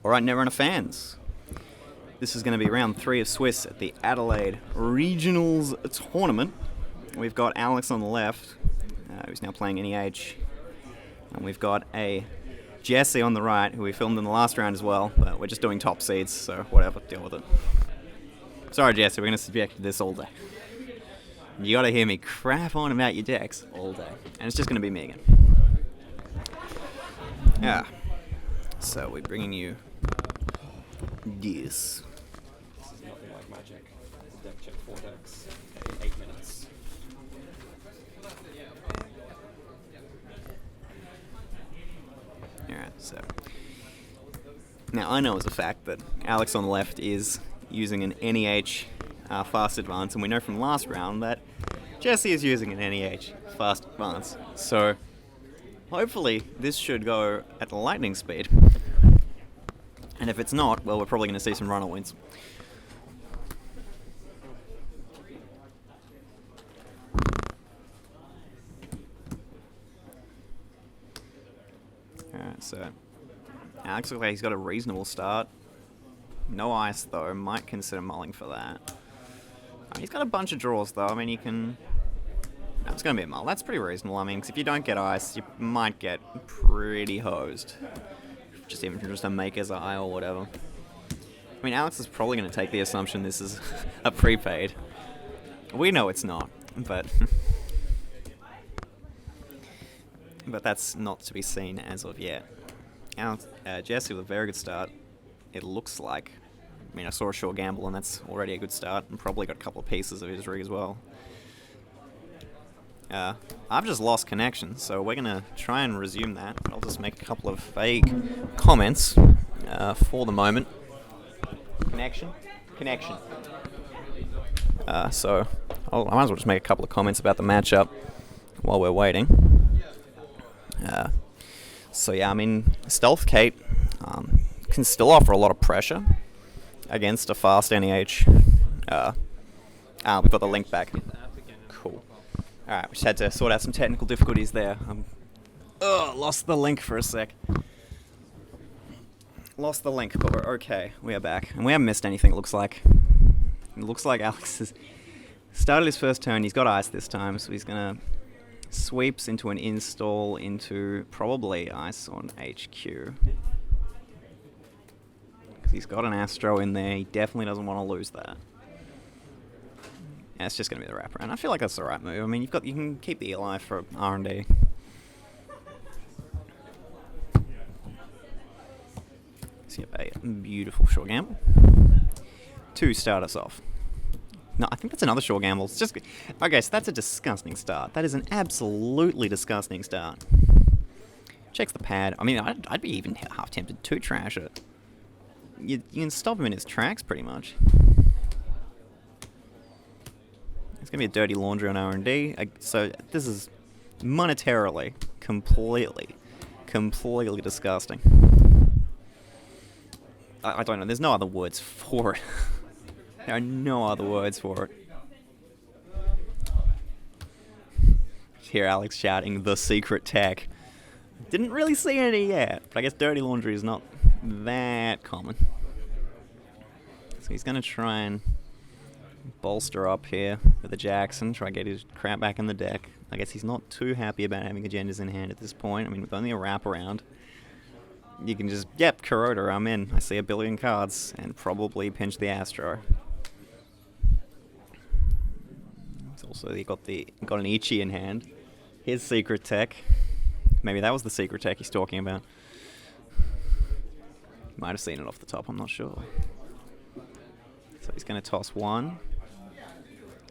Alright, Netrunner fans. This is going to be round 3 of Swiss at the Adelaide Regionals Tournament. We've got Alex on the left, who's now playing NEH. And we've got a Jesse on the right, who we filmed in the last round as well, but we're just doing top seeds, so whatever, deal with it. Sorry Jesse, we're going to subject you to this all day. You gotta hear me crap on about your decks all day. And it's just going to be me again. Yeah. So we're bringing you this. This is nothing like magic. Deck check 4 decks in 8 minutes. Alright, so. Now I know as a fact that Alex on the left is using an NEH fast advance, and we know from last round that Jesse is using an NEH fast advance. So hopefully this should go at lightning speed. And if it's not, well, we're probably going to see some runner wins. Alright, so Alex looks like he's got a reasonable start. No ice, though. Might consider mulling for that. I mean, he's got a bunch of draws, though. I mean, you can... No, it's going to be a mull. That's pretty reasonable. I mean, because if you don't get ice, you might get pretty hosed. Just even from just a maker's eye or whatever. I mean, Alex is probably going to take the assumption this is a prepaid. We know it's not, but... but that's not to be seen as of yet. Alex, Jesse with a very good start. It looks like. I mean, I saw a short gamble, and that's already a good start, and probably got a couple of pieces of his rig as well. I've just lost connection, so we're going to try and resume that. I'll just make a couple of vague comments for the moment. Connection. So I might as well just make a couple of comments about the matchup while we're waiting. So yeah, I mean, Stealth Kate can still offer a lot of pressure against a fast NEH. We've got the link back. Cool. Alright, we just had to sort out some technical difficulties there. Lost the link for a sec. Lost the link, but we're okay. We are back. And we haven't missed anything, it looks like. It looks like Alex has started his first turn. He's got ice this time, so he's going to sweeps into an install into probably ice on HQ. Because he's got an Astro in there. He definitely doesn't want to lose that. Yeah, it's just going to be the wraparound. I feel like that's the right move. I mean, you can keep the Eli for R&D. So you have a beautiful short gamble to start us off. No, I think that's another short gamble. It's just okay. So that's a disgusting start. That is an absolutely disgusting start. Checks the pad. I mean, I'd be even half tempted to trash it. You can stop him in his tracks pretty much. It's going to be a dirty laundry on R&D. So this is monetarily completely disgusting. I don't know. There's no other words for it. There are no other words for it. Hear Alex shouting, "The secret tech." Didn't really see any yet, but I guess dirty laundry is not that common. So he's going to try and bolster up here with the Jackson, try and get his crap back in the deck. I guess he's not too happy about having agendas in hand at this point. I mean, with only a wraparound, you can just, yep, Kuroda, I'm in. I see a billion cards, and probably pinch the Astro. It's also, he got an Ichi in hand. His secret tech. Maybe that was the secret tech he's talking about. Might have seen it off the top, I'm not sure. So he's going to toss 1.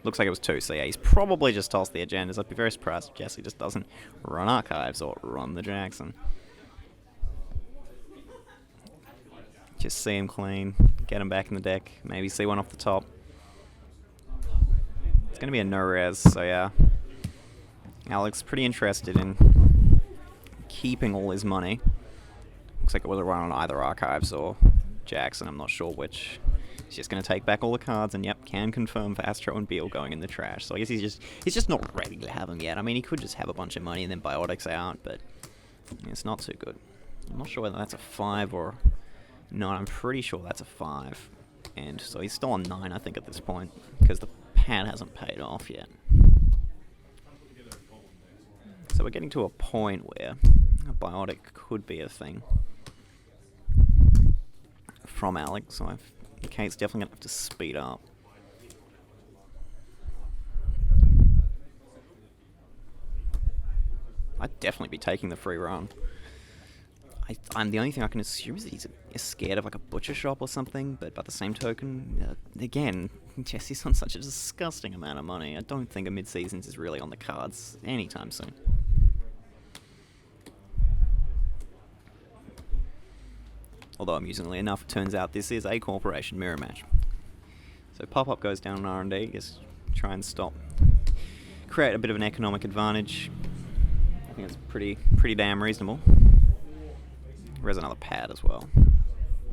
Looks like it was 2, so yeah, he's probably just tossed the agendas. I'd be very surprised if Jesse just doesn't run Archives or run the Jackson. Just see him clean, get him back in the deck, maybe see one off the top. It's going to be a no-res, so yeah. Alex pretty interested in keeping all his money. Looks like it was a run on either Archives or Jackson, I'm not sure which. He's just going to take back all the cards, and yep, can confirm for Astro and Beal going in the trash. So I guess he's just not ready to have them yet. I mean, he could just have a bunch of money and then Biotics out, but it's not too good. I'm not sure whether that's a 5 or No, I'm pretty sure that's a 5. And so he's still on 9, I think, at this point, because the pad hasn't paid off yet. So we're getting to a point where a biotic could be a thing from Alex, so Kate's definitely going to have to speed up. I'd definitely be taking the free run. I'm the only thing I can assume is that he's scared of like a butcher shop or something, but by the same token, again, Jesse's on such a disgusting amount of money. I don't think a mid-seasons is really on the cards anytime soon. Although, amusingly enough, it turns out this is a corporation mirror match. So pop-up goes down on R&D, just try and create a bit of an economic advantage. I think it's pretty damn reasonable. Res another pad as well.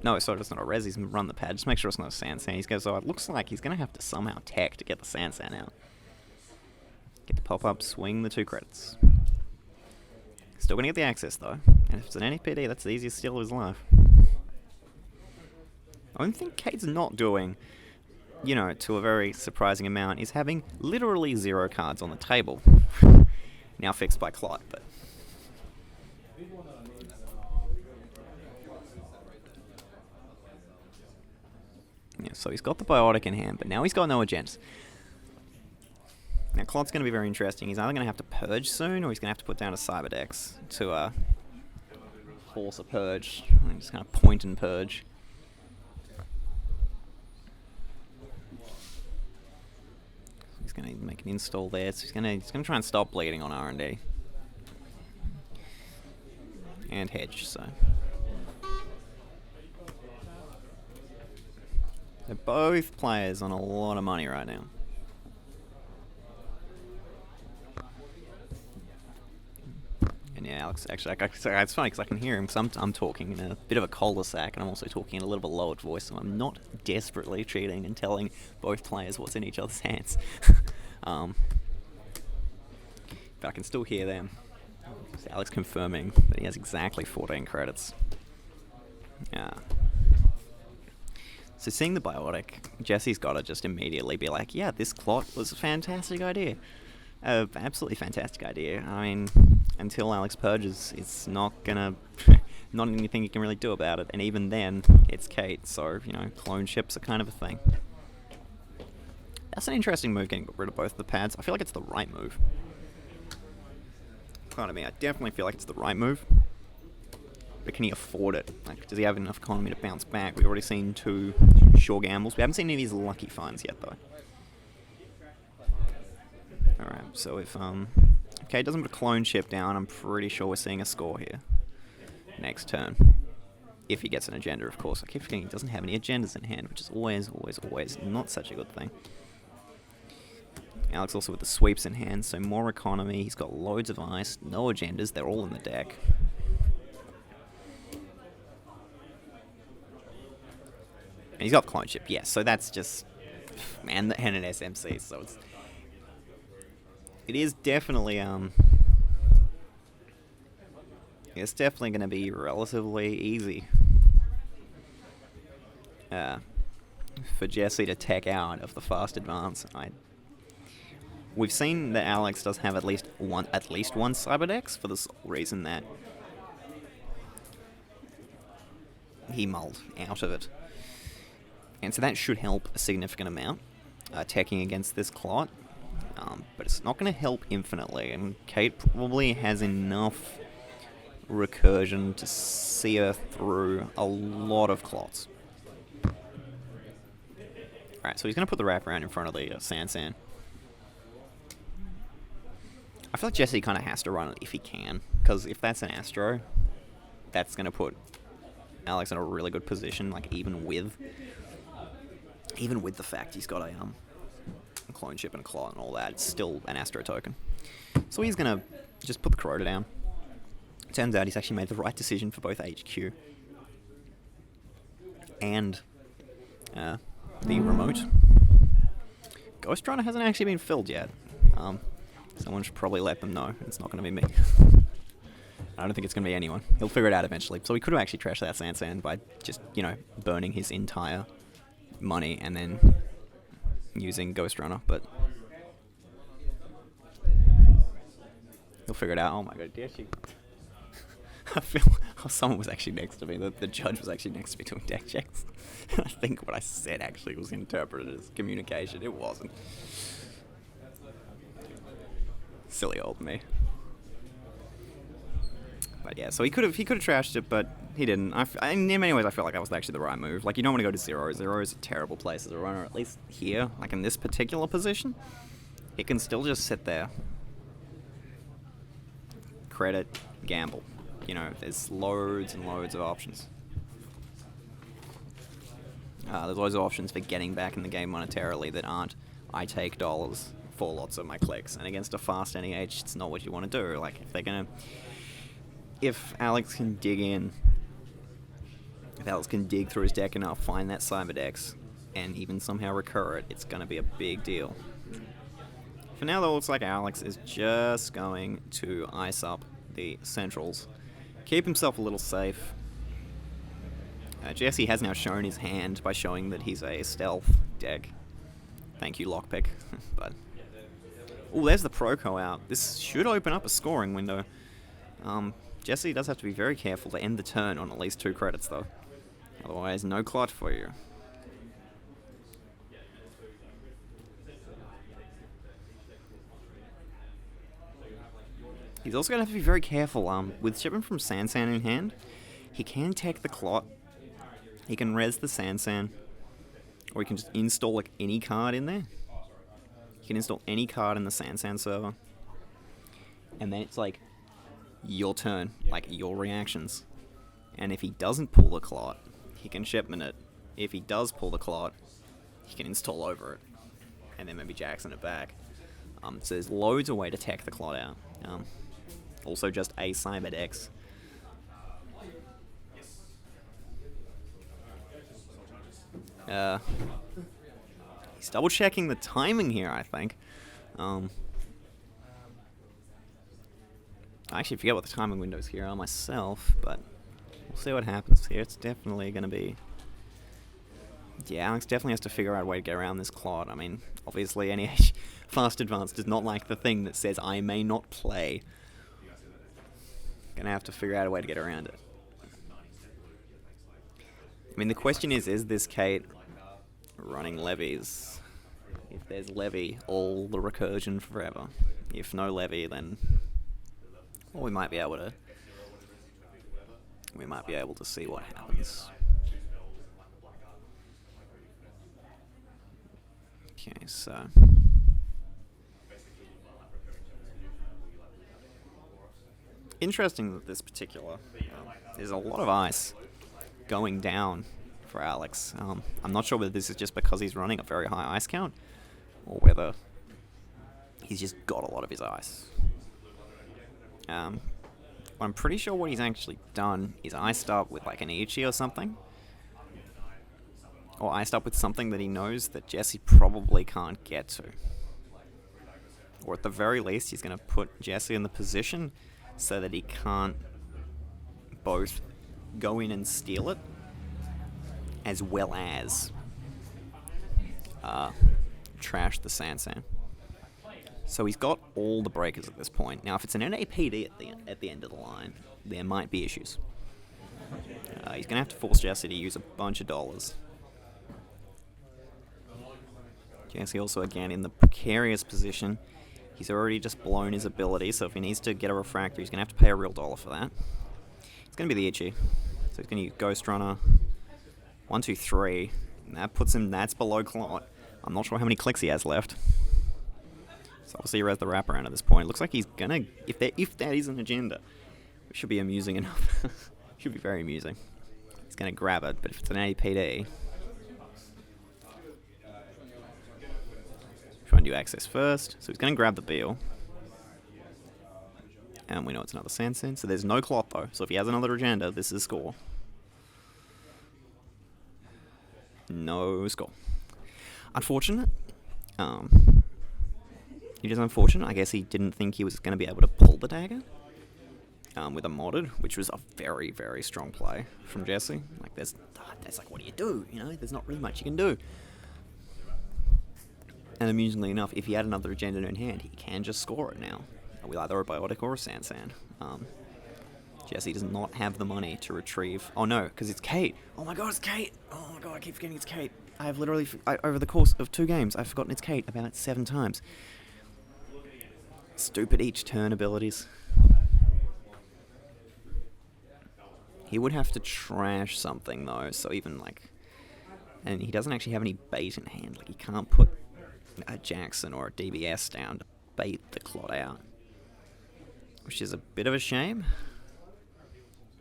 No, sorry, it's not a res, he's run the pad. Just make sure it's not a Sansan. He goes, it looks like he's going to have to somehow tech to get the Sansan out. Get the pop-up, swing the 2 credits. Still going to get the access, though. And if it's an NFPD, that's the easiest steal of his life. I don't think Kate's not doing, to a very surprising amount, is having literally 0 cards on the table. Now fixed by Clot, but... yeah, so he's got the biotic in hand, but now he's got no agendas. Now Clot's going to be very interesting. He's either going to have to purge soon, or he's going to have to put down a Cyberdex to force a purge. Just kind of point and purge. He's going to make an install there, so he's going to try and stop bleeding on R&D. And hedge, so... they're both players on a lot of money right now. And yeah, Alex, actually, it's funny because I can hear him, because I'm talking in a bit of a cul-de-sac, and I'm also talking in a little bit lowered voice, so I'm not desperately cheating and telling both players what's in each other's hands. But I can still hear them. So Alex confirming that he has exactly 14 credits. Yeah. So seeing the biotic, Jesse's got to just immediately be like, yeah, this Clot was a fantastic idea. Absolutely fantastic idea. I mean, until Alex purges, it's not gonna... not anything you can really do about it. And even then, it's Kate, so, clone ships are kind of a thing. That's an interesting move, getting rid of both the pads. I feel like it's the right move. Pardon me, I definitely feel like it's the right move. But can he afford it? Like, does he have enough economy to bounce back? We've already seen 2 sure gambles. We haven't seen any of his lucky finds yet, though. Alright, so if Kate doesn't put a clone ship down, I'm pretty sure we're seeing a score here. Next turn. If he gets an agenda, of course. I keep forgetting he doesn't have any agendas in hand, which is always not such a good thing. Alex also with the sweeps in hand, so more economy. He's got loads of ice, no agendas. They're all in the deck. And he's got the clone ship, yes. So that's just... and an SMC, so it is definitely, it's definitely going to be relatively easy for Jesse to tech out of the fast advance. We've seen that Alex does have at least one Cyberdex for the sole reason that he mulled out of it. And so that should help a significant amount, teching against this Clot. But it's not going to help infinitely, and Kate probably has enough recursion to see her through a lot of Clots. Alright, so he's going to put the wraparound in front of the Sansan. I feel like Jesse kind of has to run it if he can, because if that's an Astro, that's going to put Alex in a really good position, like even with the fact he's got a clone ship and a Clot and all that, it's still an Astro token. So he's going to just put the Corota down. Turns out he's actually made the right decision for both HQ and the remote. Ghost Runner hasn't actually been filled yet. Someone should probably let them know. It's not going to be me. I don't think it's going to be anyone. He'll figure it out eventually. So he could have actually trashed that Sansan by just, burning his entire money and then using Ghost Runner, but he'll figure it out. Oh my god, I feel someone was actually next to me. The judge was actually next to me doing deck checks. I think what I said actually was interpreted as communication. It wasn't. Silly old me. But yeah, so he could have trashed it, but he didn't. In many ways, I feel like that was actually the right move. Like, you don't want to go to 0. 0 is a terrible place as a runner, at least here, like in this particular position. He can still just sit there. Credit, gamble. There's loads and loads of options. There's loads of options for getting back in the game monetarily that aren't, I take dollars for lots of my clicks. And against a fast NEH, it's not what you want to do. Like, if Alex can dig through his deck enough, find that Cyberdex, and even somehow recur it, it's going to be a big deal. For now, though, it looks like Alex is just going to ice up the centrals, keep himself a little safe. Jesse has now shown his hand by showing that he's a stealth deck. Thank you, Lockpick. But there's the Proco out. This should open up a scoring window. Jesse does have to be very careful to end the turn on at least 2 credits, though. Otherwise, no Clot for you. He's also going to have to be very careful. With Shipment from Sansan in hand, he can tech the Clot. He can res the Sansan. Or he can just install like any card in there. He can install any card in the Sansan server. And then it's like your turn, like your reactions. And if he doesn't pull the Clot, he can Shipment it. If he does pull the Clot, he can install over it. And then maybe Jackson it back. So there's loads of way to tech the Clot out. Also just a Cyberdex. He's double checking the timing here, I think. I actually forget what the timing windows here are myself, but we'll see what happens here. It's definitely going to be... Yeah, Alex definitely has to figure out a way to get around this Clot. I mean, obviously NEH Fast Advance does not like the thing that says, I may not play. Gonna have to figure out a way to get around it. I mean, the question is this Kate running levies? If there's levy, all the recursion forever. If no levy, then... Well, we might be able to see what happens. Okay, so... Interesting that this particular... there's a lot of ice going down for Alex. I'm not sure whether this is just because he's running a very high ice count, or whether he's just got a lot of his ice. I'm pretty sure what he's actually done is iced up with like an Ichi or something. Or iced up with something that he knows that Jesse probably can't get to. Or at the very least, he's going to put Jesse in the position so that he can't both go in and steal it, as well as trash the Sansan. So he's got all the breakers at this point. Now, if it's an NAPD at the end of the line, there might be issues. He's going to have to force Jesse to use a bunch of dollars. Jesse also, again, in the precarious position. He's already just blown his ability, so if he needs to get a refractor, he's going to have to pay a real dollar for that. It's going to be the Ichi. So he's going to use Ghost Runner. 1, 2, 3. And that puts him, that's below Clot. I'm not sure how many clicks he has left. So obviously he res the wraparound at this point. It looks like he's going to, if that is an agenda, it should be amusing enough. Should be very amusing. He's going to grab it, but if it's an APD... Try and do access first. So he's going to grab the Beal. And we know it's another Sansan. So there's no Clot though. So if he has another agenda, this is score. No score. Unfortunate. It is unfortunate. I guess he didn't think he was going to be able to pull the dagger. with a modded, which was a very, very strong play from Jesse. Like, there's like, what do you do? You know, there's not really much you can do. And amusingly enough, if he had another agenda in hand, he can just score it now with either a Biotic or a Sansan. Jesse does not have the money to retrieve... Oh no, because it's Kate. Oh my god, it's Kate. Oh my god, I keep forgetting it's Kate. I have literally, over the course of 2 games, I've forgotten it's Kate about 7 times. Stupid each turn abilities. He would have to trash something though, so even like... And he doesn't actually have any bait in hand. Like, he can't put a Jackson or a DBS down to bait the Clot out. Which is a bit of a shame.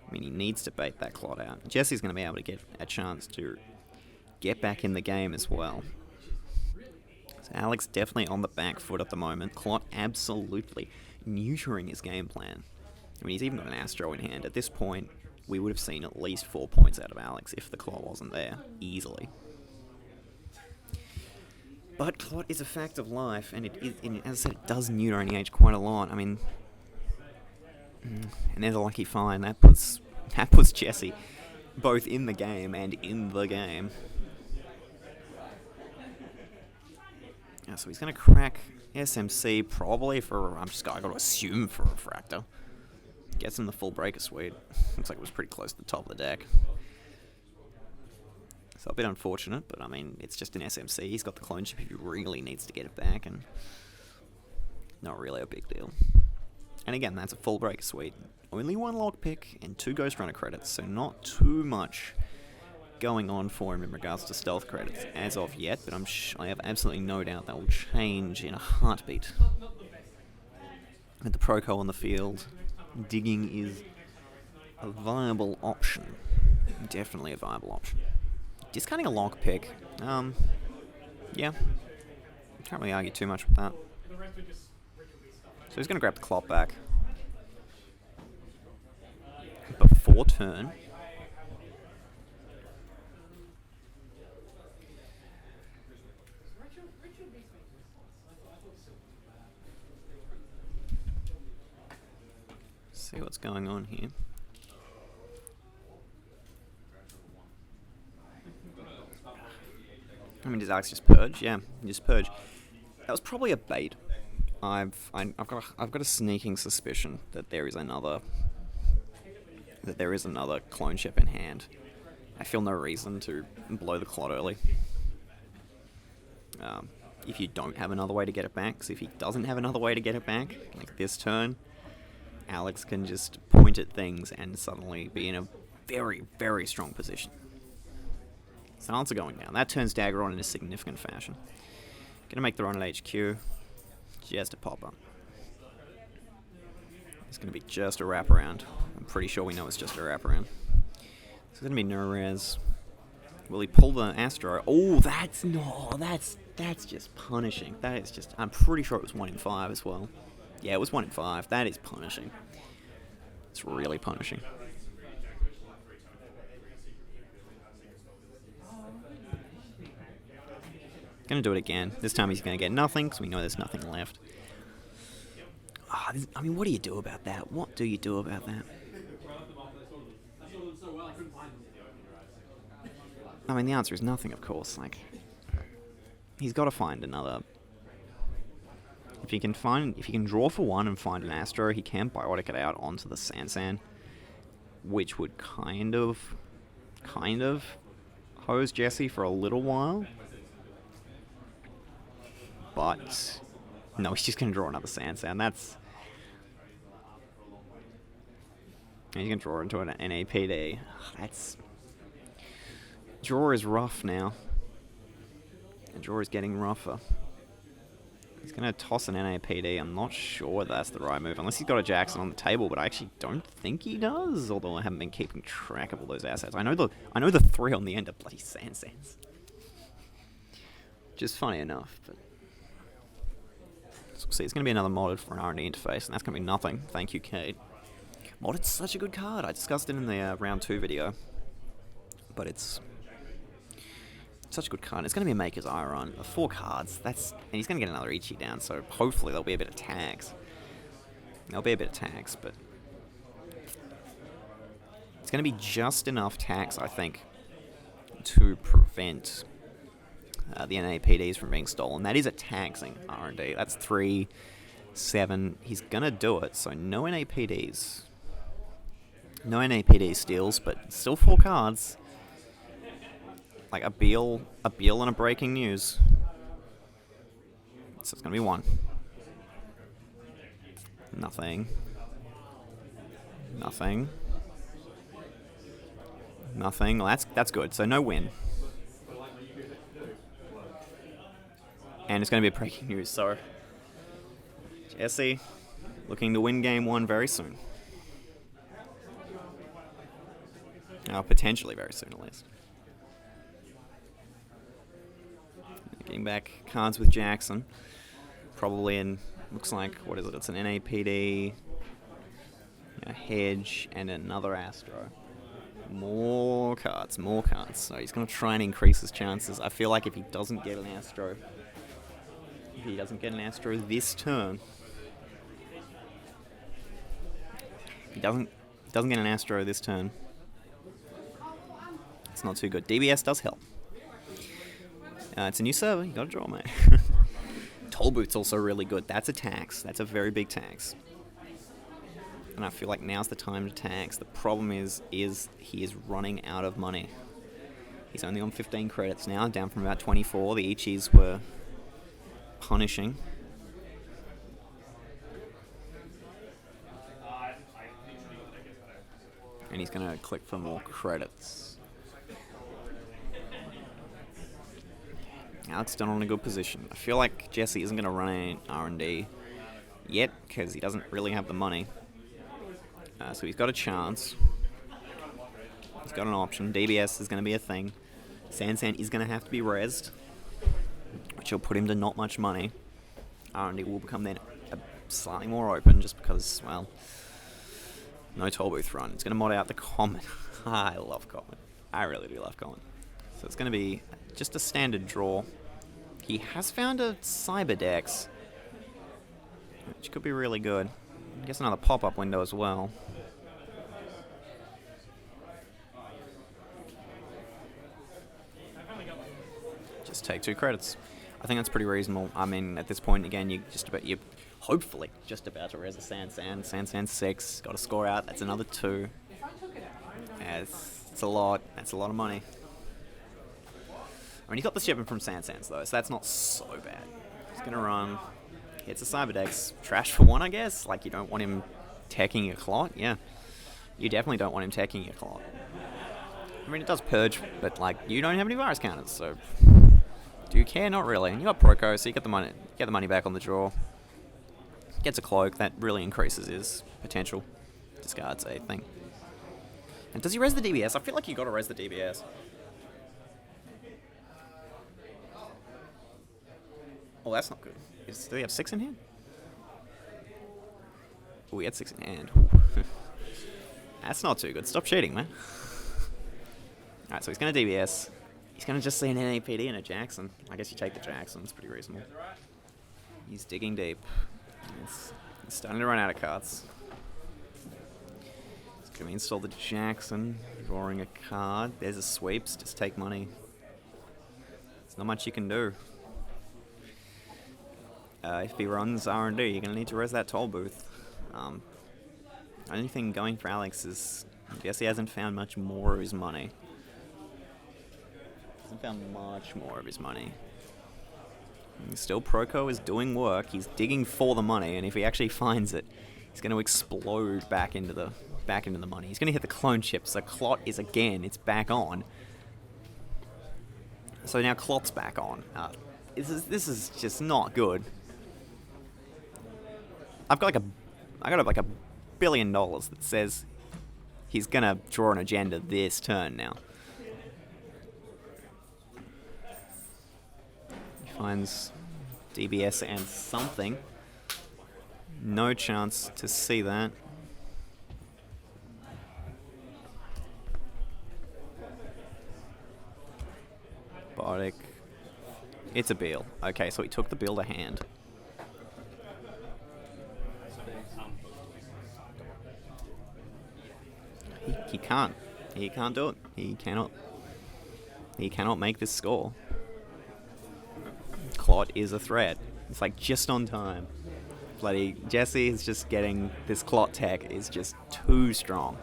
I mean, he needs to bait that Clot out. Jesse's going to be able to get a chance to get back in the game as well. So Alex definitely on the back foot at the moment. Clot absolutely neutering his game plan. I mean, he's even got an Astro in hand. At this point, we would have seen at least 4 points out of Alex if the Clot wasn't there, easily. But Clot is a fact of life, and as I said, it does neuter NEH quite a lot. I mean... And there's a lucky find. That puts Jesse both in the game and in the game. Yeah, so he's going to crack SMC probably for... I got to assume for Refractor. Gets him the full Breaker Suite. Looks like it was pretty close to the top of the deck. So a bit unfortunate, but I mean, it's just an SMC. He's got the clone chip if he really needs to get it back, and not really a big deal. And again, that's a full Breaker Suite. Only 1 lockpick and 2 Ghost Runner credits, so not too much going on for him in regards to stealth credits as of yet, but I have absolutely no doubt that will change in a heartbeat. With the Proco on the field, digging is a viable option. Definitely a viable option. Discarding a lockpick, yeah. Can't really argue too much with that. So he's going to grab the Clot back. Before turn. See what's going on here. I mean, does Alex just purge? Yeah, just purge. That was probably a bait. I've got a sneaking suspicion that there is another clone chip in hand. I feel no reason to blow the Clot early. If you don't have another way to get it back, because if he doesn't have another way to get it back, like this turn, Alex can just point at things and suddenly be in a very, very strong position. Silence are going down. That turns Dagger on in a significant fashion. Gonna make the run at HQ. Just a pop-up. It's gonna be just a wraparound. I'm pretty sure we know it's just a wraparound. It's gonna be no res. Will he pull the Astro? Oh, that's just punishing. That is just... I'm pretty sure it was 1 in 5 as well. Yeah, it was 1 in 5. That is punishing. It's really punishing. Gonna do it again. This time he's gonna get nothing, because we know there's nothing left. I mean, what do you do about that? What do you do about that? I mean, the answer is nothing, of course. Like, he's got to find another. If he can draw for 1 and find an Astro, he can Biotic it out onto the Sansan, which would kind of hose Jesse for a little while. But no, he's just going to draw another Sansan. He's going to draw into an NAPD. Draw is rough now. The draw is getting rougher. He's going to toss an NAPD. I'm not sure that's the right move, unless he's got a Jackson on the table, but I actually don't think he does, although I haven't been keeping track of all those assets. I know the 3 on the end are bloody Sansans. Just funny enough, but... So we'll see, it's going to be another modded for an R&D interface, and that's going to be nothing. Thank you, Kate. Modded's such a good card. I discussed it in the round 2 video, but it's such a good card. It's going to be a Maker's Iron. 4 cards. And he's going to get another Ichi down, so hopefully there'll be a bit of tags. But It's going to be just enough tax, I think, to prevent the NAPDs from being stolen. That is a taxing R&D. That's 3, 7. He's going to do it, so no NAPDs. No NAPD steals, but still 4 cards. Like a Beal and a breaking news. So it's going to be 1. Nothing. Well, that's good. So no win. And it's going to be a breaking news. So Jesse looking to win game 1 very soon. Potentially very soon, at least. Getting back cards with Jackson. Probably in, looks like, what is it? It's an NAPD, a Hedge, and another Astro. More cards. So he's going to try and increase his chances. I feel like if he doesn't get an Astro, this turn, if he doesn't get an Astro this turn, it's not too good. DBS does help. It's a new server. You got to draw, mate. Toll Booth's also really good. That's a tax. That's a very big tax. And I feel like now's the time to tax. The problem is he is running out of money. He's only on 15 credits now, down from about 24. The Ichis were punishing. And he's going to click for more credits. Alex done on a good position. I feel like Jesse isn't going to run an R&D yet because he doesn't really have the money. So he's got a chance. He's got an option. DBS is going to be a thing. Sansan is going to have to be rezzed, which will put him to not much money. R&D will become then slightly more open just because, well, no toll booth run. It's going to mod out the common. I love common. I really do love common. So it's going to be just a standard draw. He has found a Cyberdex, which could be really good. I guess another pop-up window as well. Just take 2 credits. I think that's pretty reasonable. I mean, at this point, again, you're hopefully just about to res a Sansan. Sansan 6, got a score out. That's another 2. It's a lot. That's a lot of money. I mean, he got the shipment from Sansans, though, so that's not so bad. He's going to run. Hits a Cyberdex. Trash for 1, I guess. Like, you don't want him teching your Clot? Yeah. You definitely don't want him teching your Clot. I mean, it does purge, but, like, you don't have any virus counters, so... Do you care? Not really. And you got Proco, so you get the money back on the draw. Gets a Cloak. That really increases his potential. Discards a thing. And does he res the DBS? I feel like you got to res the DBS. Oh, that's not good. Do we have 6 in hand? Oh, we had 6 in hand. That's not too good. Stop cheating, man. Alright, so he's going to DBS. He's going to just see an NAPD and a Jackson. I guess you take the Jackson. It's pretty reasonable. He's digging deep. He's starting to run out of cards. He's going to install the Jackson. Drawing a card. There's a sweeps. Just take money. There's not much you can do. If he runs R&D, you're going to need to res that toll booth. Only thing going for Alex is, I guess he hasn't found much more of his money. Still, Proco is doing work. He's digging for the money, and if he actually finds it, he's going to explode back into the money. He's going to hit the clone chip, so Clot is again, it's back on. So now Clot's back on. This is just not good. I got like $1 billion that says he's gonna draw an agenda this turn now. He finds DBS and something. No chance to see that. Biotic. It's a Beal. Okay, so he took the Beal to hand. He can't. He can't do it. He cannot make this score. Clot is a threat. It's like just on time. Bloody Jesse is just getting this Clot tech is just too strong.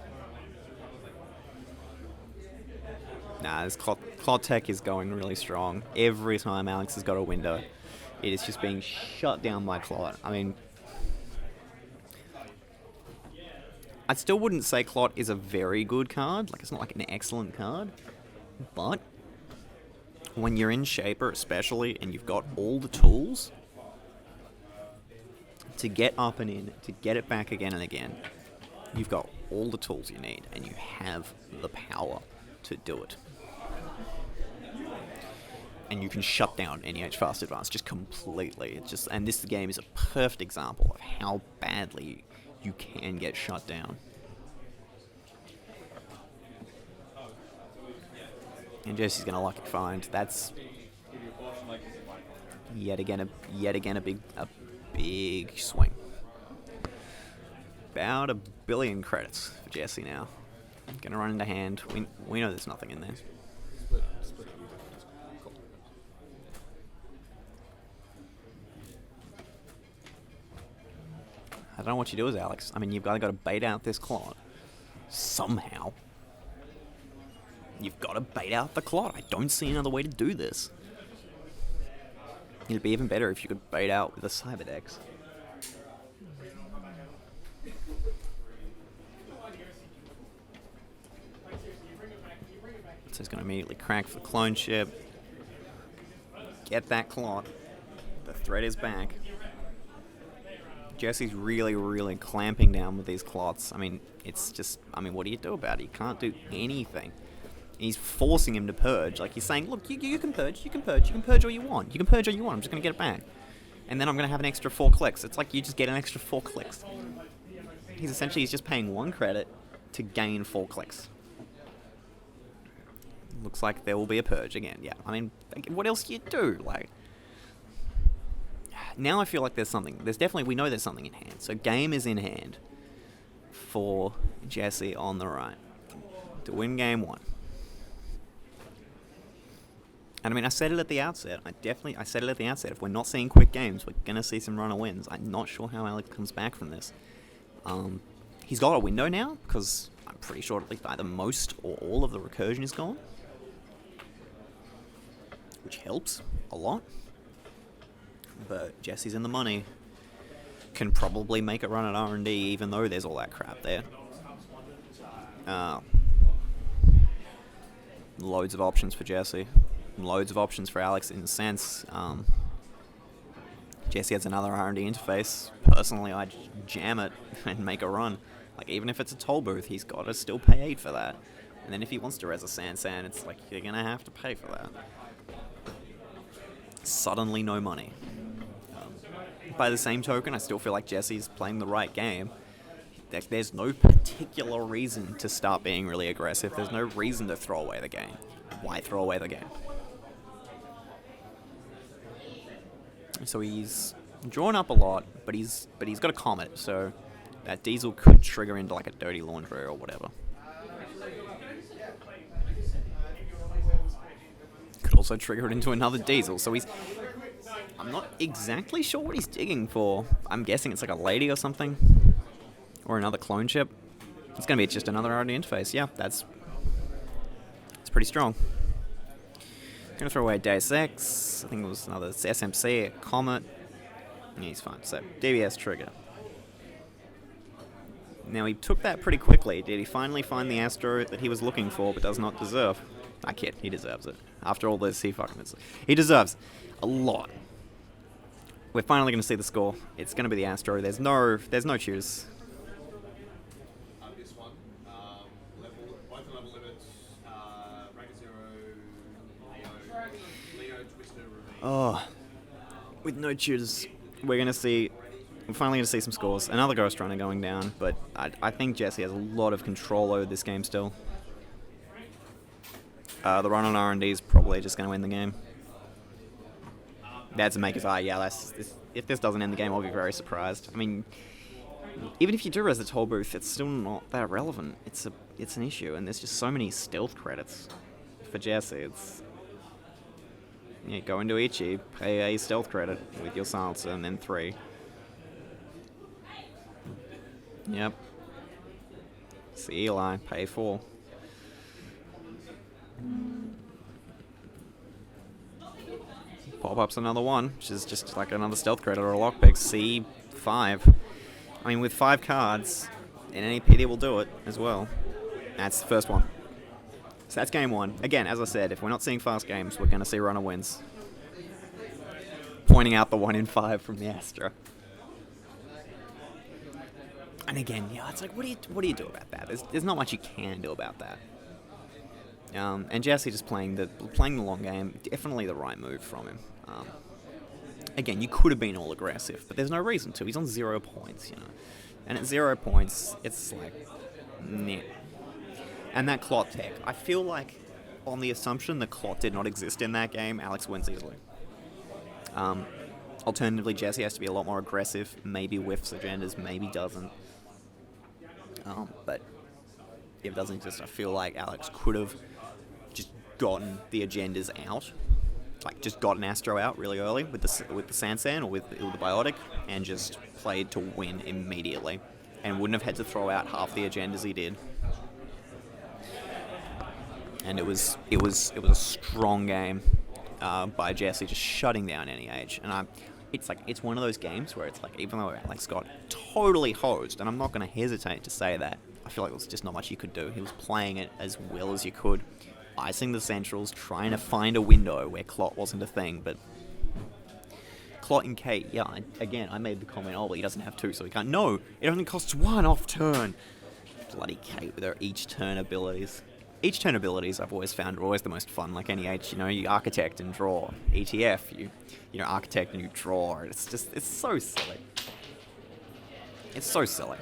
Nah, this Clot tech is going really strong. Every time Alex has got a window, it is just being shut down by Clot. I mean, I still wouldn't say Clot is a very good card. Like, it's not like an excellent card. But when you're in Shaper especially, and you've got all the tools to get up and in, to get it back again and again, you've got all the tools you need, and you have the power to do it. And you can shut down NEH Fast Advance just completely. And this game is a perfect example of how badly you can get shut down. And Jesse's gonna lucky find. That's yet again a big swing. About 1 billion credits for Jesse now. Gonna run into hand. We know there's nothing in there. I don't know what you do as Alex. I mean, you've either got to bait out this Clot somehow. You've got to bait out the Clot. I don't see another way to do this. It'd be even better if you could bait out with a Cyberdex. So he's going to immediately crack for the clone ship. Get that Clot. The threat is back. Jesse's really clamping down with these Clots. I mean, it's just... I mean, what do you do about it? You can't do anything. He's forcing him to purge. Like, he's saying, look, you can purge, you can purge all you want. You can purge all you want, I'm just going to get it back. And then I'm going to have an extra 4 clicks. It's like you just get an extra 4 clicks. He's just paying 1 credit to gain 4 clicks. Looks like there will be a purge again. Yeah, I mean, what else do you do? Like... Now I feel like there's something. We know there's something in hand. So game is in hand for Jesse on the right to win game 1. And I mean, I said it at the outset. I said it at the outset. If we're not seeing quick games, we're going to see some runner wins. I'm not sure how Alex comes back from this. He's got a window now, because I'm pretty sure at least either most or all of the recursion is gone. Which helps a lot. But Jesse's in the money. Can probably make a run at R&D even though there's all that crap there. Loads of options for Jesse. Loads of options for Alex in a sense. Jesse has another R&D interface. Personally, I'd jam it and make a run. Like, even if it's a toll booth, he's got to still pay 8 for that. And then if he wants to res a Sansan, it's like, you're going to have to pay for that. Suddenly no money. By the same token, I still feel like Jesse's playing the right game. There's no particular reason to start being really aggressive. There's no reason to throw away the game. Why throw away the game? So he's drawn up a lot, but he's got a Comet, so that Diesel could trigger into like a Dirty Laundry or whatever. Could also trigger it into another Diesel, so I'm not exactly sure what he's digging for. I'm guessing it's like a lady or something. Or another clone ship. It's going to be just another R&D interface. Yeah, it's pretty strong. Going to throw away Deus Ex. I think it was another SMC, a Comet. Yeah, he's fine. So, DBS trigger. Now, he took that pretty quickly. Did he finally find the Astro that he was looking for but does not deserve? I kid. He deserves it. After all this, he deserves a lot. We're finally going to see the score. It's going to be the Astro. There's no choose. This one, both the level limits, rank 0, Leo, Twister, Ravine. Oh, with no tutors, we're finally going to see some scores. Another Ghost Runner going down, but I think Jesse has a lot of control over this game still. The run on R&D is probably just going to win the game. That's a Maker's Eye. Yeah, if this doesn't end the game, I'll be very surprised. I mean, even if you do res the toll booth, it's still not that relevant. It's an issue, and there's just so many stealth credits for Jesse. It's go into Ichi, pay a stealth credit with your silencer, and then 3. Yep. See Eli, pay 4. Pop-up's another 1, which is just like another stealth credit or a lockpick. C5. I mean, with 5 cards, and any PD will do it as well. That's the first one. So that's game 1. Again, as I said, if we're not seeing fast games, we're going to see runner wins. Pointing out the 1 in 5 from the Astra. And again, it's like, what do you do about that? There's not much you can do about that. And Jesse just playing the long game, definitely the right move from him. Again, you could have been all aggressive, but there's no reason to. He's on 0 points, And at 0 points, it's like, meh. And that Clot tech, I feel like, on the assumption the Clot did not exist in that game, Alex wins easily. Alternatively, Jesse has to be a lot more aggressive, maybe whiffs agendas, maybe doesn't. But if it doesn't exist, I feel like Alex could have just gotten the agendas out, like just gotten Astro out really early with the Sansan or with the Biotic, and just played to win immediately, and wouldn't have had to throw out half the agendas he did. And it was a strong game by Jesse, just shutting down any age. And it's one of those games where it's like, even though Alex got totally hosed, and I'm not going to hesitate to say that, I feel like there was just not much you could do. He was playing it as well as you could, icing the centrals, trying to find a window where Clot wasn't a thing. But Clot and Kate, again, I made the comment, well, he doesn't have 2, so he can't. No, it only costs 1 off turn. Bloody Kate with her each turn abilities. Each turn abilities I've always found are always the most fun. Like any H, you architect and draw. ETF, you architect and you draw. It's so silly. It's so silly.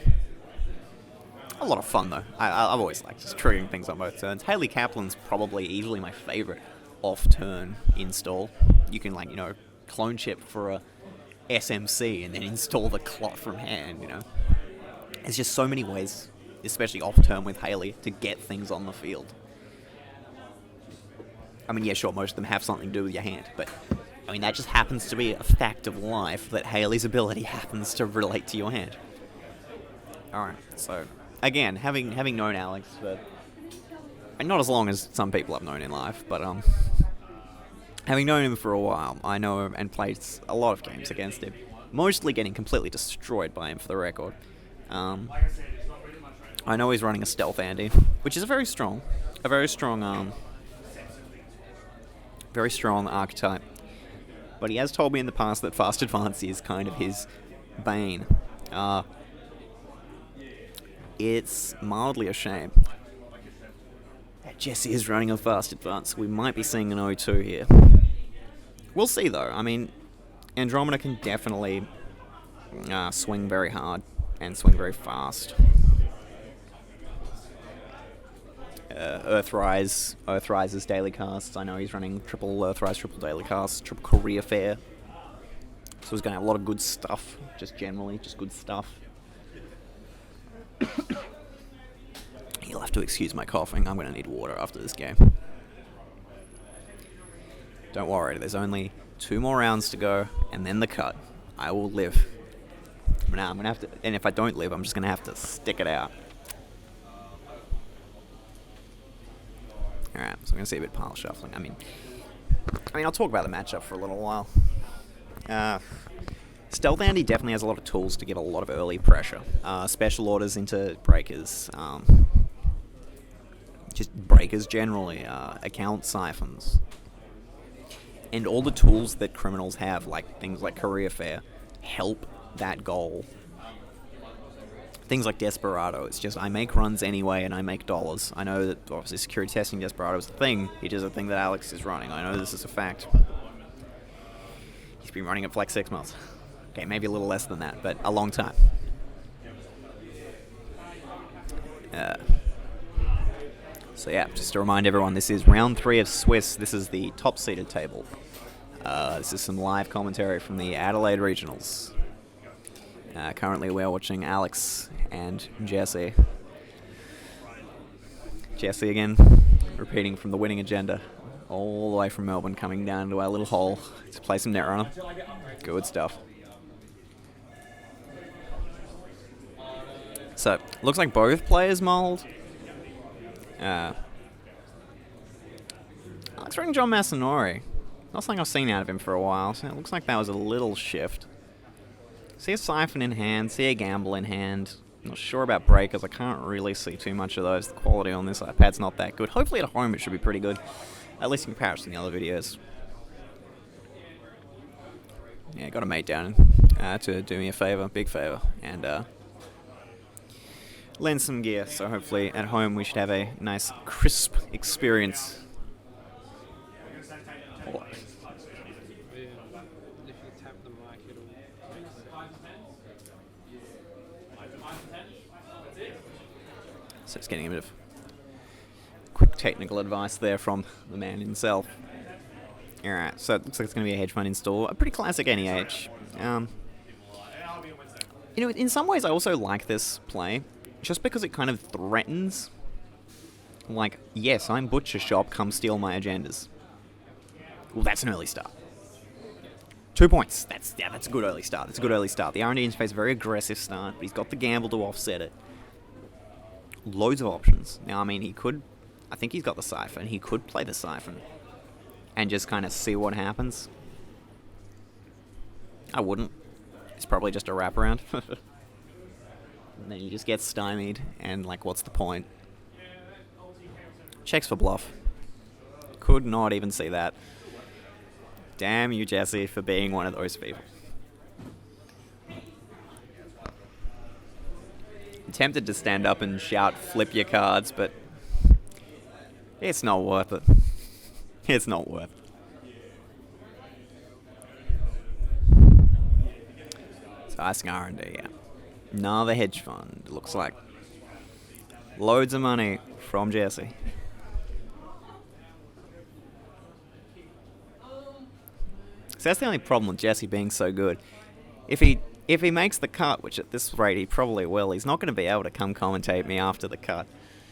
A lot of fun though. I've always liked just triggering things on both turns. Haley Kaplan's probably easily my favorite off-turn install. You can clone chip for a SMC and then install the Clot from hand. There's just so many ways, especially off-turn with Haley, to get things on the field. I mean, yeah, sure, most of them have something to do with your hand, but I mean, that just happens to be a fact of life, that Haley's ability happens to relate to your hand. Alright, so, again, having known Alex for, and not as long as some people I've known in life, but having known him for a while, I know him and played a lot of games against him, mostly getting completely destroyed by him, for the record. I know he's running a Stealth Andy, which is a very strong archetype. But he has told me in the past that Fast Advance is kind of his bane. It's mildly a shame that Jesse is running a Fast Advance. We might be seeing an 0-2 here. We'll see though. I mean, Andromeda can definitely swing very hard and swing very fast. Earthrise's daily casts. I know he's running triple Earthrise, triple daily casts, triple career fair. So he's going to have a lot of good stuff, just generally, just good stuff. You'll have to excuse my coughing. I'm going to need water after this game. Don't worry, there's only 2 more rounds to go, and then the cut. I will live. Now I'm going to have to, and if I don't live, I'm just going to have to stick it out. Alright, so I'm going to see a bit of pile shuffling. I mean, I'll talk about the matchup for a little while. Stealth Andy definitely has a lot of tools to get a lot of early pressure. Special orders into breakers. Just breakers generally. Account siphons. And all the tools that criminals have, like things like career fair, help that goal. Things like Desperado, it's just, I make runs anyway and I make dollars. I know that obviously security testing Desperado is a thing. It is a thing that Alex is running. I know this is a fact. He's been running it for like 6 months. Okay, maybe a little less than that, but a long time. So yeah, just to remind everyone, this is round 3 of Swiss. This is the top-seeded table. This is some live commentary from the Adelaide Regionals. Currently we're watching Alex and Jesse. Jesse again, repeating from the winning agenda. All the way from Melbourne, coming down to our little hole to play some Netrunner. Good stuff. So, looks like both players mulled. Alex running John Masanori. Not something I've seen out of him for a while, so it looks like that was a little shift. See a Siphon in hand, see a Gamble in hand. Not sure about breakers, I can't really see too much of those. The quality on this iPad's not that good. Hopefully at home it should be pretty good, at least in comparison to the other videos. Yeah, got a mate down to do me a favour, big favour, and lend some gear, so hopefully at home we should have a nice crisp experience. So it's getting a bit of quick technical advice there from the man himself. Alright, so it looks like it's going to be a hedge fund install. A pretty classic NEH. In some ways I also like this play, just because it kind of threatens, like, yes, I'm Butcher Shop, come steal my agendas. Well, that's an early start. 2 points. That's a good early start. That's a good early start. The R&D interface, very aggressive start, but he's got the gamble to offset it. Loads of options. Now, I mean, I think he's got the Siphon. He could play the Siphon and just kind of see what happens. I wouldn't. It's probably just a wraparound. And then you just get stymied, and, like, what's the point? Checks for bluff. Could not even see that. Damn you, Jesse, for being one of those people. Tempted to stand up and shout, flip your cards, but it's not worth it. It's not worth it. So icing R&D, yeah. Another hedge fund, looks like. Loads of money from Jesse. So that's the only problem with Jesse being so good. If he makes the cut, which at this rate he probably will, he's not going to be able to come commentate me after the cut.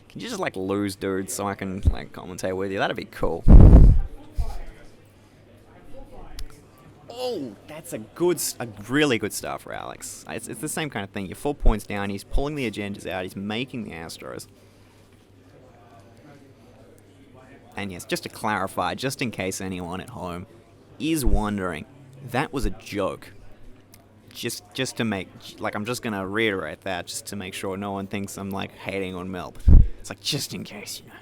Can you just, like, lose, dude, so I can, like, commentate with you? That'd be cool. Oh, that's a really good start for Alex. It's the same kind of thing. You're 4 points down, he's pulling the agendas out, he's making the Astros. And yes, just to clarify, just in case anyone at home is wondering, that was a joke. Just to make, like, I'm just gonna reiterate that just to make sure no one thinks I'm, like, hating on Melbourne. It's like, just in case, you know.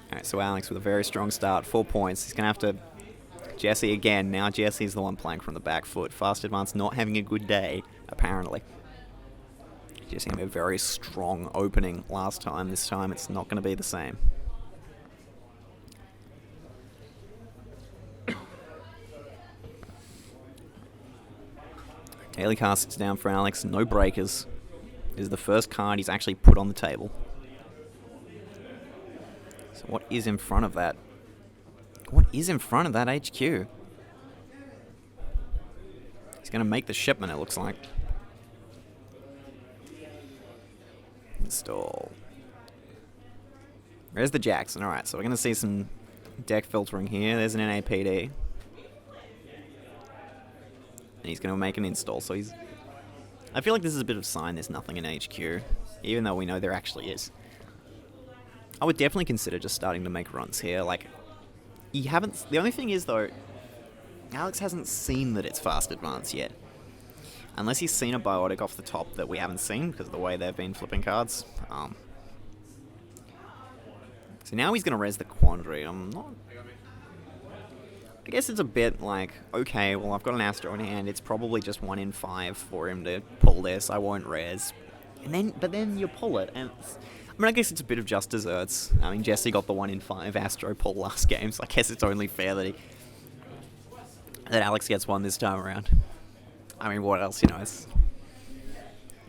Alright, so Alex with a very strong start, 4 points. He's gonna have to Jesse again. Now Jesse's the one playing from the back foot. Fast Advance not having a good day, apparently. Jesse had a very strong opening last time. This time it's not going to be the same. Daily cast is down for Alex. No breakers. This is the first card he's actually put on the table. So what is in front of that? What is in front of that HQ? He's going to make the shipment, it looks like. Install. There's the Jackson. Alright, so we're going to see some deck filtering here. There's an NAPD. And he's going to make an install. So he's... I feel like this is a bit of a sign there's nothing in HQ, even though we know there actually is. I would definitely consider just starting to make runs here. Like, you haven't... The only thing is, though, Alex hasn't seen that it's Fast Advance yet. Unless he's seen a Biotic off the top that we haven't seen because of the way they've been flipping cards. So now he's going to res the Quandary. I'm not... I guess it's a bit like, okay, well, I've got an Astro in hand. It's probably just 1 in 5 for him to pull this. I won't res. But then you pull it. And I mean, I guess it's a bit of just desserts. I mean, Jesse got the 1 in 5 Astro pull last game, so I guess it's only fair that Alex gets one this time around. I mean, what else, you know? It's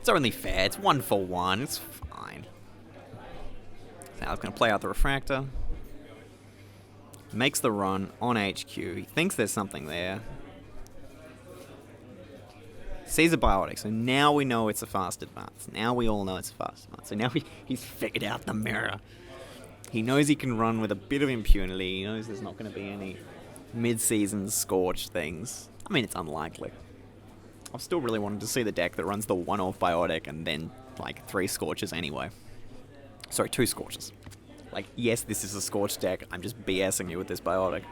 only fair. It's 1 for 1. It's fine. So Alex going to play out the Refractor. Makes the run on HQ. He thinks there's something there. Sees a biotic, so now we know it's a fast advance. Now we all know it's a fast advance. So now he's figured out the mirror. He knows he can run with a bit of impunity. He knows there's not going to be any mid-season scorch things. I mean, it's unlikely. I've still really wanted to see the deck that runs the one-off biotic and then, like, 3 scorches anyway. Sorry, 2 scorches. Like, yes, this is a scorch deck. I'm just BSing you with this biotic.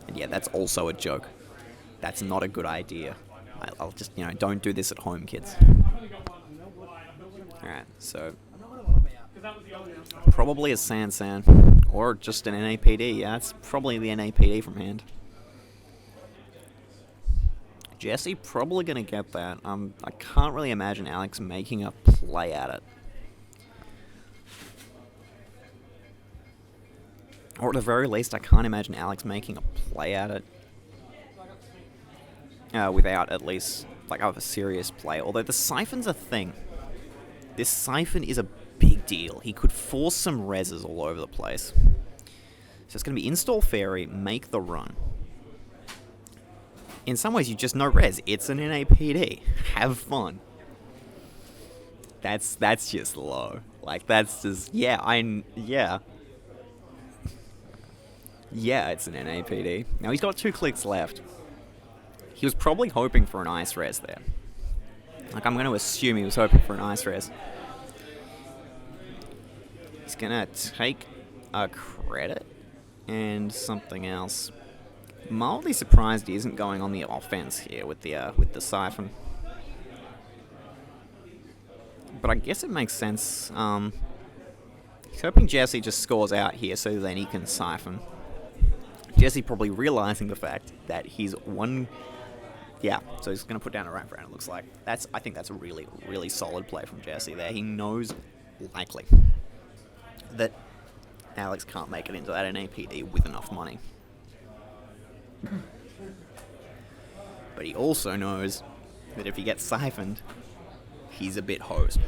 And yeah, that's also a joke. That's not a good idea. I'll just, don't do this at home, kids. Alright, so probably a San, or just an NAPD. Yeah, it's probably the NAPD from hand. Jesse probably going to get that. I can't really imagine Alex making a play at it. Or at the very least, I can't imagine Alex making a play at it. Without at least, a serious play. Although the Siphon's a thing. This Siphon is a big deal. He could force some reses all over the place. So it's going to be install Fairy, make the run. In some ways, you just know res. It's an NAPD. Have fun. That's just low. That's just... Yeah, Yeah, it's an NAPD. Now, he's got 2 clicks left. He was probably hoping for an ice res there. I'm going to assume he was hoping for an ice res. He's going to take a credit and something else. Mildly surprised he isn't going on the offense here with the Siphon. But I guess it makes sense. He's hoping Jesse just scores out here so then he can Siphon. Jesse probably realizing the fact that he's one... Yeah, so he's going to put down a wraparound, it looks like. I think that's a really, really solid play from Jesse there. He knows, likely, that Alex can't make it into that NAPD with enough money. But he also knows that if he gets siphoned, he's a bit hosed.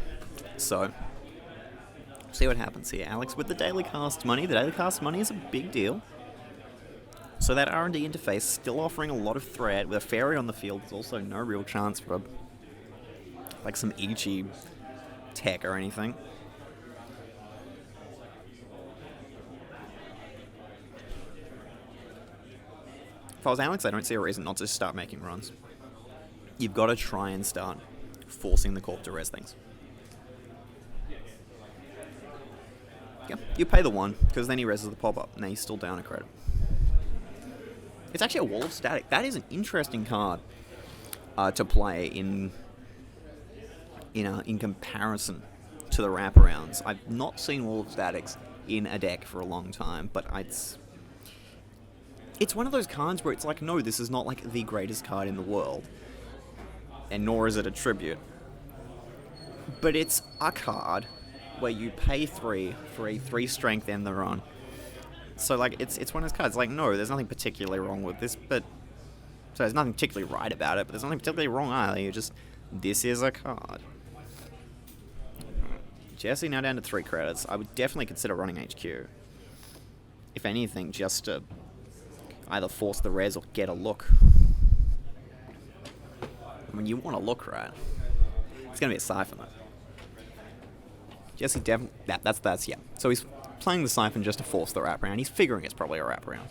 So, see what happens here. Alex with the daily cast money. The daily cast money is a big deal. So that R&D interface still offering a lot of threat. With a Fairy on the field, there's also no real chance for some Ichi tech or anything. If I was Alex, I don't see a reason not to start making runs. You've got to try and start forcing the Corp to res things. Yeah, you pay the 1, because then he reses the pop-up, and then he's still down a credit. It's actually a Wall of Static. That is an interesting card to play in comparison to the wraparounds. I've not seen Wall of Statics in a deck for a long time, but it's one of those cards where it's like, no, this is not the greatest card in the world, and nor is it a tribute. But it's a card where you pay 3 for a 3 strength and the run. So, it's one of those cards. No, there's nothing particularly wrong with this, so there's nothing particularly right about it, but there's nothing particularly wrong either. This is a card. Jesse now down to 3 credits. I would definitely consider running HQ. If anything, just to either force the res or get a look. I mean, you want to look, right? It's going to be a Siphon, though. Jesse definitely... That's, yeah. So he's playing the Siphon just to force the wraparound. He's figuring it's probably a wraparound.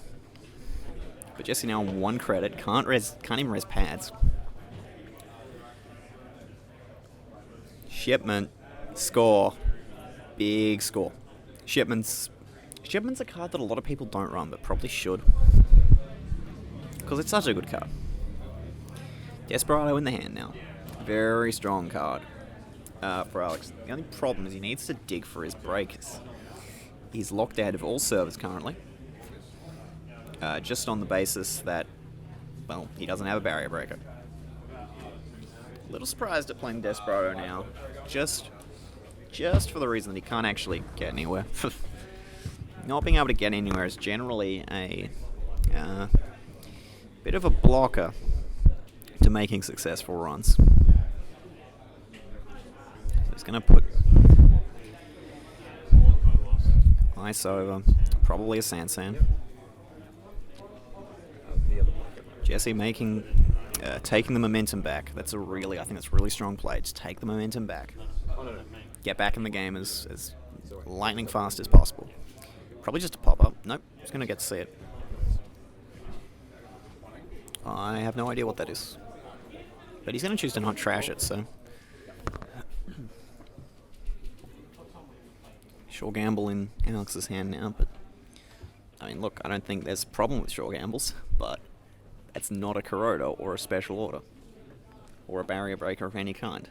But Jesse now on 1 credit. Can't even res pads. Shipment. Score. Big score. Shipment's a card that a lot of people don't run, but probably should. Because it's such a good card. Desperado in the hand now. Very strong card for Alex. The only problem is he needs to dig for his breakers. He's locked out of all servers currently. Just on the basis that, well, he doesn't have a barrier breaker. A little surprised at playing Desperado now. Just for the reason that he can't actually get anywhere. Not being able to get anywhere is generally a bit of a blocker to making successful runs. So he's going to put Ice over. Probably a Sansan. The other pocket. Jesse taking the momentum back. I think that's a really strong play. Just take the momentum back. Oh, no. Get back in the game as lightning fast as possible. Probably just a pop-up. Nope, just going to get to see it. I have no idea what that is. But he's going to choose to not trash it, so... Sure gamble in Alex's hand now, but... I mean, look, I don't think there's a problem with sure gambles, but... That's not a Kuroda or a special order. Or a barrier breaker of any kind.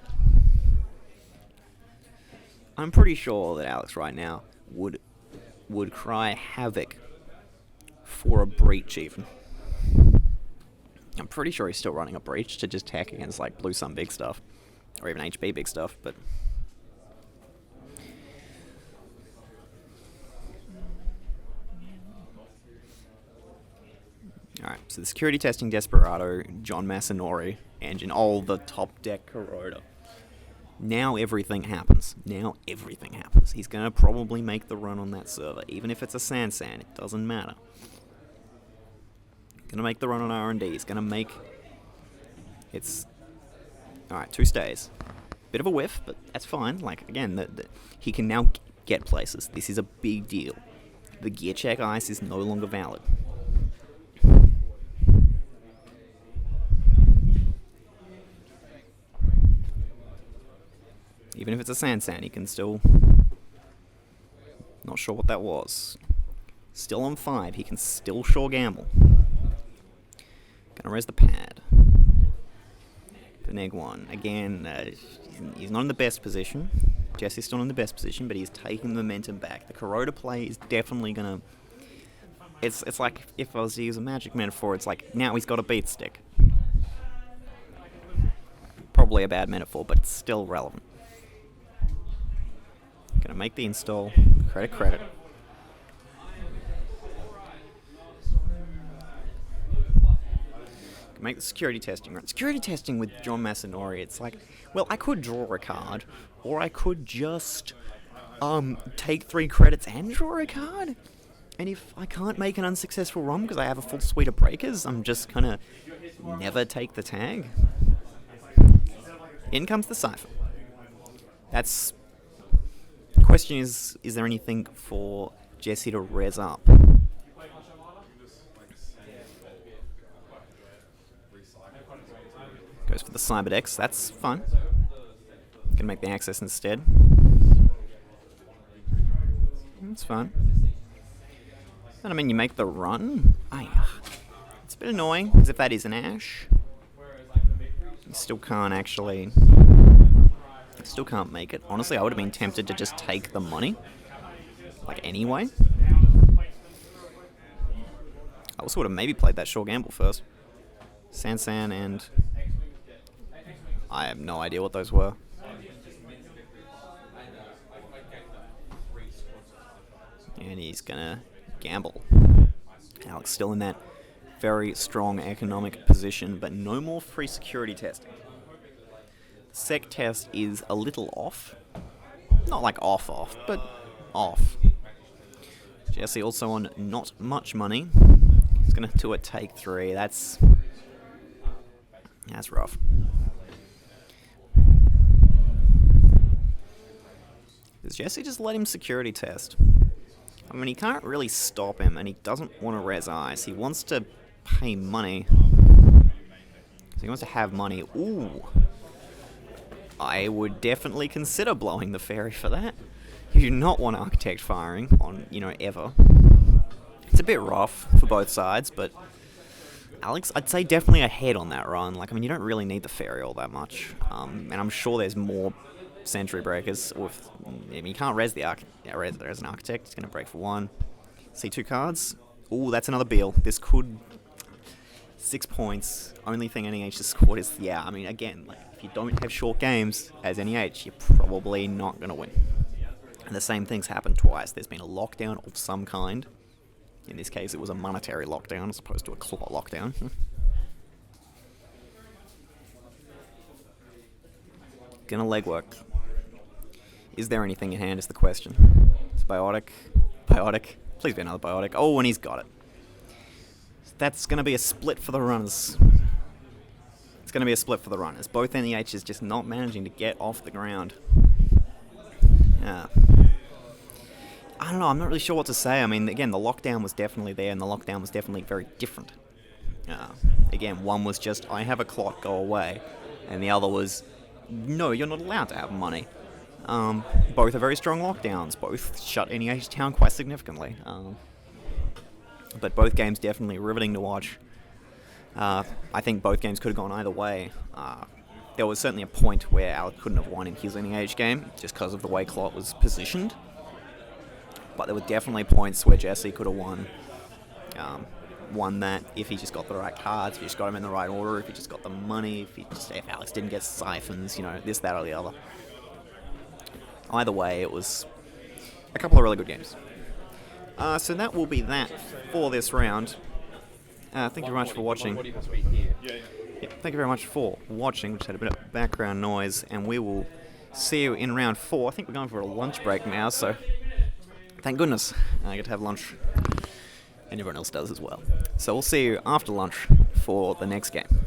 I'm pretty sure that Alex right now would cry havoc for a breach even. I'm pretty sure he's still running a breach to just tack against like Blue Sun big stuff. Or even HB big stuff, but... Alright, so the security testing Desperado, John Masanori, engine, the top deck Kuroda. Now everything happens. He's going to probably make the run on that server. Even if it's a Sansan, it doesn't matter. Going to make the run on R&D. He's going to make... It's... Alright, 2 stays. Bit of a whiff, but that's fine. Like, again, he can now get places. This is a big deal. The gear check ice is no longer valid. Even if it's a Sansan, he can still... Not sure what that was. Still on 5, he can still sure gamble. Gonna raise the pad. For neg 1. Again, he's not in the best position. Jesse's still in the best position, but he's taking the momentum back. The Kuroda play is definitely gonna... It's like, if I was to use a Magic metaphor, it's like, now he's got a beat stick. Probably a bad metaphor, but it's still relevant. Gonna make the install. Credit. Can make the security testing run. Security testing with John Masanori, it's like, well, I could draw a card, or I could just take 3 credits and draw a card. And if I can't make an unsuccessful run because I have a full suite of breakers, I'm just gonna never take the tag. In comes the Cypher. That's... The question is there anything for Jesse to res up? Goes for the Cyberdex, that's fine. Gonna make the access instead. That's fine. And I mean, you make the run. It's a bit annoying, because if that is an Ash, you still can't actually... Still can't make it. Honestly, I would have been tempted to just take the money. Like, anyway. I also would have maybe played that short gamble first. Sansan and... I have no idea what those were. And he's gonna gamble. Alex still in that very strong economic position, but no more free security testing. Sec test is a little off. Not like off, but off. Jesse also on not much money. He's going to do a take 3. That's rough. Does Jesse just let him security test? I mean, he can't really stop him, and he doesn't want to res ice. He wants to pay money. So he wants to have money. Ooh. I would definitely consider blowing the fairy for that. You do not want Architect firing on, ever. It's a bit rough for both sides, but Alex, I'd say definitely ahead on that run. Like, I mean, you don't really need the fairy all that much. And I'm sure there's more Sentry Breakers. You can't res the res an Architect. It's going to break for 1. See 2 cards. Ooh, that's another Beal. This could... 6 points. Only thing NEH has scored is... Yeah, I mean, again, like, if you don't have short games as NEH, you're probably not going to win. And the same thing's happened twice. There's been a lockdown of some kind. In this case, it was a monetary lockdown as opposed to a Clot lockdown. Gonna legwork. Is there anything in hand is the question. It's biotic. biotic. Please be another biotic. Oh, and he's got it. That's going to be a split for the runners. It's going to be a split for the runners. Both NEHs just not managing to get off the ground. Yeah. I don't know, I'm not really sure what to say. I mean, again, the lockdown was definitely there, and the lockdown was definitely very different. Again, one was just, I have a clot, go away. And the other was, no, you're not allowed to have money. Both are very strong lockdowns. Both shut NEH down quite significantly. But both games definitely riveting to watch. I think both games could have gone either way. There was certainly a point where Alec couldn't have won in his NEH game, just because of the way Clot was positioned. But there were definitely points where Jesse could have won that if he just got the right cards, if he just got them in the right order, if he just got the money, if Alex didn't get siphons, this, that, or the other. Either way, it was a couple of really good games. So that will be that for this round. Thank you very much for watching. Yeah, thank you very much for watching. We just had a bit of background noise, and we will see you in round 4. I think we're going for a lunch break now, so thank goodness I get to have lunch, and everyone else does as well. So we'll see you after lunch for the next game.